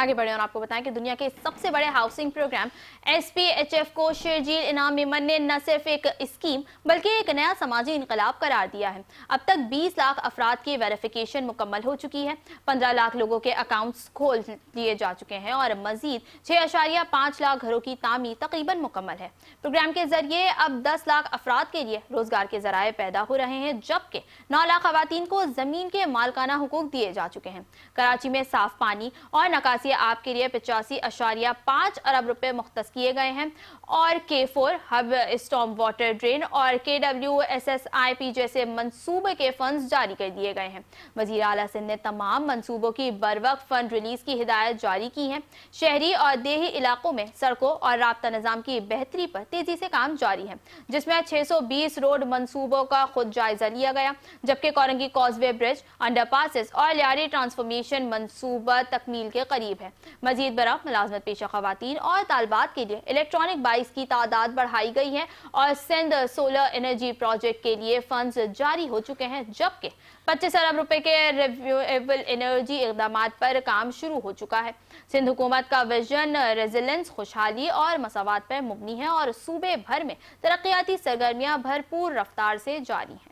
आगे बढ़े और आपको बताएं कि दुनिया के सबसे बड़े हाउसिंग प्रोग्राम SPHF को शर्जील इनाम मेमन ने न सिर्फ एक स्कीम बल्कि एक नया समाजी इनकलाब करार दिया है। अब तक 20 लाख अफराद की वेरिफिकेशन मुकम्मल हो चुकी है, 15 लाख लोगों के अकाउंट्स खोल लिए जा चुके हैं और मजीद 6.5 लाख घरों की तामीर तकरीबन मुकम्मल है। प्रोग्राम के जरिए अब 10 लाख अफराद के लिए रोजगार के जराये पैदा हो रहे हैं, जबकि 9 लाख खवातीन को जमीन के मालकाना हुकूक दिए जा चुके हैं। कराची में साफ पानी और नकासी आपके लिए 85.5 अरब रुपए मुख्तस किए गए हैं और K4 hub, storm water drain और KWSSIP जैसे मंसूबे के फंड्स जारी कर दिए गए हैं। वजीर आला सिंध ने तमाम मंसूबों की बरवक्त फंड रिलीज की हिदायत जारी की है। शहरी और देही इलाकों में सड़कों और राब्ता निजाम की बेहतरी पर तेजी से काम जारी है, जिसमें 620 रोड मंसूबों का खुद जायजा लिया गया, जबकि कोरंगी कॉजवे ब्रिज, अंडरपासेस और लियारी ट्रांसफॉर्मेशन मंसूबा तकमील के करीब है। मजीद बरफ मुलाजमत पेशा खवातीन और तालबात के लिए इलेक्ट्रॉनिक बाइक्स की तादाद बढ़ाई गई है और सिंध सोलर एनर्जी प्रोजेक्ट के लिए फंड्स जारी हो चुके हैं, जबकि 25 अरब रुपए के रिन्यूएबल एनर्जी इकदाम पर काम शुरू हो चुका है। सिंध हुकूमत का विजन रेजिलेंस, खुशहाली और मसावात पर मुबनी है और सूबे भर में तरक्याती सरगर्मियां भरपूर रफ्तार से जारी हैं।